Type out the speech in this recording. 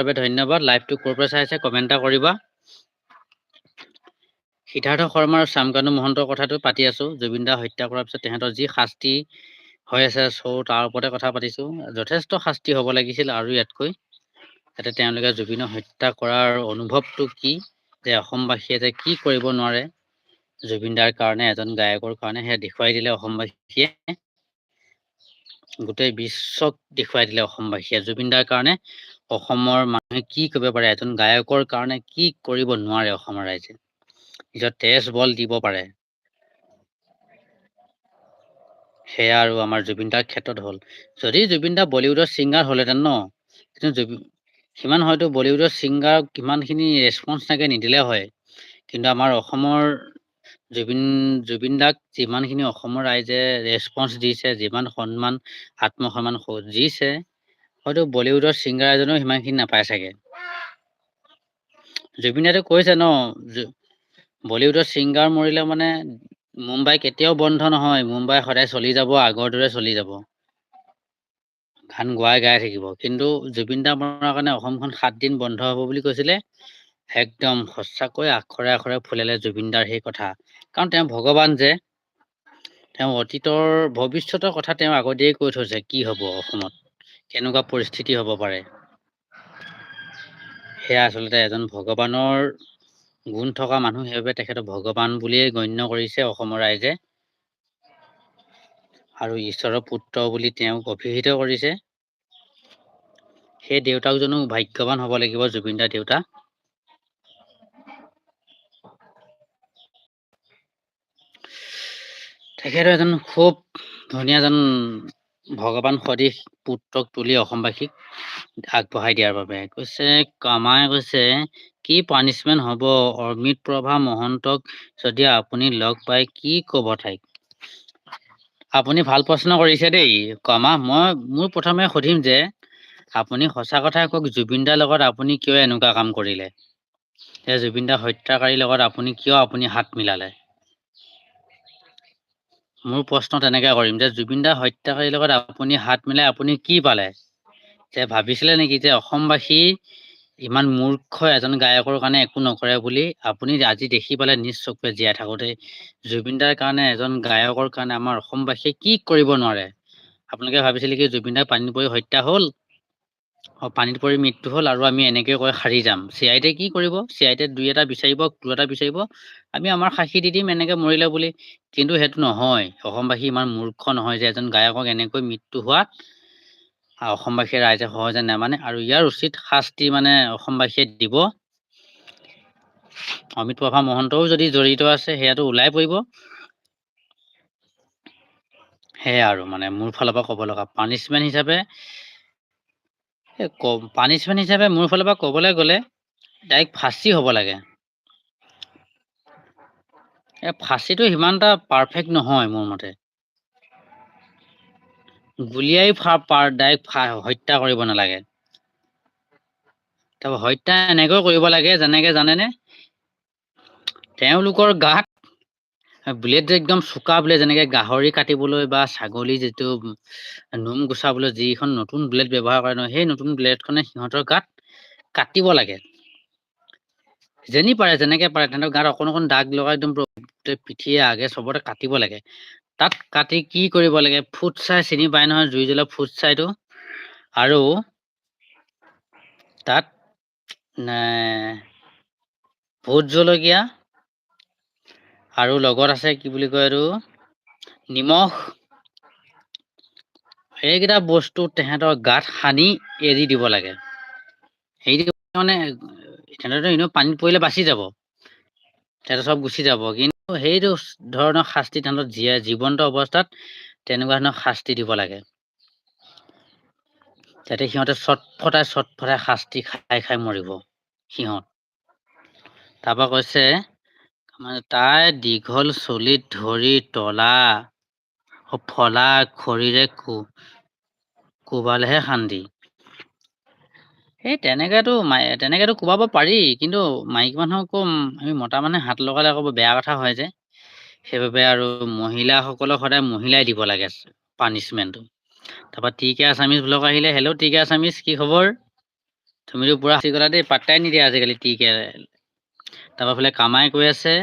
বাবে ধন্যবাদ। লাইভটো ক'ৰ পৰা চাই আছে কমেণ্ট এটা কৰিবা। সিদ্ধাৰ্থ শৰ্মা আৰু শ্যামকানু মহন্তৰ কথাটো পাতি আছো। জুবিন দা হত্যা কৰাৰ পিছত তেহেঁতৰ যি শাস্তি হৈ আছে তাৰ ওপৰতে কথা পাতিছো। যথেষ্ট শাস্তি হ'ব লাগিছিল আৰু ইয়াতকৈ, যাতে তেওঁলোকে জুবিনক হত্যা কৰাৰ অনুভৱটো কি, যে অসমবাসীয়ে যে কি কৰিব নোৱাৰে জুবিন দাৰ কাৰণে, এজন গায়কৰ কাৰণে, সেয়া দেখুৱাই দিলে অসমবাসীয়ে। গোটেই বিশ্বক দেখুৱাই দিলে অসমবাসীয়ে জুবিন দাৰ কাৰণে অসমৰ মানুহে কি কৰিব পাৰে, এজন গায়কৰ কাৰণে কি কৰিব নোৱাৰে অসমৰ ৰাইজে, নিজৰ তেজ বল দিব পাৰে। সেয়া আৰু আমাৰ জুবিন দাৰ ক্ষেত্ৰত হ'ল। যদি জুবিন দা বলিউডৰ ছিংগাৰ হ'লহেঁতেন ন, কিন্তু সিমান হয়তো বলিউডৰ ছিংগাৰক কিমানখিনি ৰেচপন্স চাগে নিদিলে হয়। কিন্তু আমাৰ অসমৰ জুবিন দাক যিমানখিনি অসমৰ ৰাইজে ৰেচপন্স দিছে, যিমান সন্মান আত্মসন্মান দিছে, হয়তো বলিউডৰ ছিংগাৰ এজনেও সিমানখিনি নাপায় চাগে। জুবিন দাইটো কৈছে ন, বলিউডৰ ছিংগাৰ মৰিলে মানে মুম্বাই কেতিয়াও বন্ধ নহয়, মুম্বাই সদায় চলি যাব, আগৰ দৰে চলি যাব, গান গাই থাকিব। কিন্তু জুবিন দা মৰাৰ কাৰণে অসমখন 7 দিন বন্ধ হ'ব বুলি কৈছিলে, একদম সঁচাকৈ আখৰে আখৰে ফুলালে জুবিনদাৰ সেই কথা। কাৰণ তেওঁ ভগৱান যে, তেওঁ অতীতৰ ভৱিষ্যতৰ কথা তেওঁ আগতেই কৈ থৈছে, কি হ'ব অসমত, কেনেকুৱা পৰিস্থিতি হ'ব পাৰে। সেয়া আচলতে এজন ভগৱানৰ গুণ থকা মানুহ, সেইবাবে তেখেতক ভগৱান বুলিয়েই গণ্য কৰিছে অসমৰ ৰাইজে, আৰু ঈশ্বৰৰ পুত্ৰ বুলি তেওঁক অভিহিত কৰিছে। সেই দেউতাকজনো ভাগ্যৱান হ'ব লাগিব, জুবিন দাৰ দেউতা। তেখেত এজন খুব ধুনীয়া এজন ভগৱান সদৃশ পুত্ৰক তুলি অসমবাসীক আগবঢ়াই দিয়াৰ বাবে কৈছে। কামাই কৈছে, কি পানিচমেণ্ট হ'ব অমিতপ্ৰভা মহন্তক যদি আপুনি লগ পাই, কি ক'ব তাইক? আপুনি ভাল প্ৰশ্ন কৰিছে দেই কমা। মোৰ প্ৰথমে সুধিম যে, আপুনি সঁচা কথা কওক, জুবিন দাৰ লগত আপুনি কিয় এনেকুৱা কাম কৰিলে? জুবিন দা হত্যাকাৰীৰ লগত আপুনি হাত মিলালে? মোৰ প্ৰশ্ন তেনেকে কৰিম যে, জুবিন দা হত্যাকাৰীৰ লগত আপুনি হাত মিলাই আপুনি কি পালে? যে ভাবিছিলে নেকি যে অসমবাসী ইমান মূৰ্খ এজন গায়কৰ কাৰণে একো নকৰে বুলি? আপুনি আজি দেখি পালে নিজ চকুৰে জীয়াই থাকোতে, জুবিন দাৰ কাৰণে, এজন গায়কৰ কাৰণে আমাৰ অসমবাসীয়ে কি কৰিব নোৱাৰে। আপোনালোকে ভাবিছিলে কি জুবিন দাৰ পানীত পৰি হত্যা হ'ল, পানীত পৰি মৃত্যু হ'ল, আৰু আমি এনেকে কৈ সাৰি যাম। CID কি কৰিব? CID 2 এটা বিচাৰিব, ক্লু এটা বিচাৰিব, আমি আমাৰ সাক্ষী দি দিম এনেকে মৰিলে বুলি। কিন্তু সেইটো নহয়। অসমবাসী ইমান মূৰ্খ নহয় যে এজন গায়কক এনেকৈ মৃত্যু হোৱাত অসমবাসীয়ে ৰাইজে সহজে নামানে, আৰু ইয়াৰ উচিত শাস্তি মানে অসমবাসীয়ে দিব। অমিতপ্ৰভা মহন্তও যদি জড়িত আছে, সেয়াটো ওলাই পৰিব। সেয়া আৰু মানে মোৰ ফালৰ পৰা ক'ব লগা পানিচমেণ্ট হিচাপে, মোৰ ফালৰ পৰা ক'বলৈ গ'লে ডাইৰেক্ট ফাঁচি হ'ব লাগে। ফাঁচিটো সিমান এটা পাৰফেক্ট নহয় মোৰ মতে। গুলিয়াই ডাইৰেক্ট হত্যা কৰিব নালাগে। তাৰপৰা হত্যা এনেকৈ কৰিব লাগে, যেনেকে জানেনে, তেওঁলোকৰ গাত ব্লেড যে একদম চোকা ব্লেড, যেনেকে গাহৰি কাটিবলৈ বা ছাগলী যিটো নোম গুচাবলৈ যিখন নতুন ব্লেড ব্যৱহাৰ কৰে ন, সেই নতুন ব্লেডখনে সিহঁতৰ গাত কাটিব লাগে। যেনি পাৰে, যেনেকে পাৰে, তেহেঁতৰ গাত অকণ অকণ দাগ লগাই একদম পিঠিয়ে আগে চবতে কাটিব লাগে। তাত কাটি কি কৰিব লাগে, ফুটছাই চিনি পায় নহয়, জুই জ্বলা ফুটছাইটো, আৰু তাত ভোট জলকীয়া, আৰু লগত আছে কি বুলি কয় এইটো, নিমখ, সেইকেইটা বস্তু তেহেঁতৰ গাত সানি এৰি দিব লাগে। মানে তেহেঁতৰতো এনেও পানীত পৰিলে বাচি যাব, তেহেঁতৰ চব গুচি যাব, কিন্তু সেইটো ধৰণৰ শাস্তি তেহেঁতক জীৱন্ত অৱস্থাত তেনেকুৱা ধৰণৰ শাস্তি দিব লাগে, যাতে সিহঁতে চটফটাই শাস্তি খাই খাই মৰিব সিহঁত। তাৰপৰা কৈছে, তাই দীঘল চুলিত ধৰি তলা ফলা খৰিৰে কোবালেহে শান্তি। সেই তেনেকেতো কোবাব পাৰি, কিন্তু মাইকী মানুহকো আমি মতা মানুহে হাত লগালে আকৌ বেয়া কথা হয় যে, সেইবাবে আৰু মহিলাসকলক সদায় মহিলাই দিব লাগে পানিচমেণ্টটো। তাৰপৰা টিকে আছামিজ ব্লগ আহিলে। হেল্ল' টিকে আছামিজ, কি খবৰ? তুমিতো পুৰা সাঁচি গলা দেই, পাত্তাই নিদিয়া আজিকালি টিকে। তাৰপৰা ফালে কামাই কৈ আছে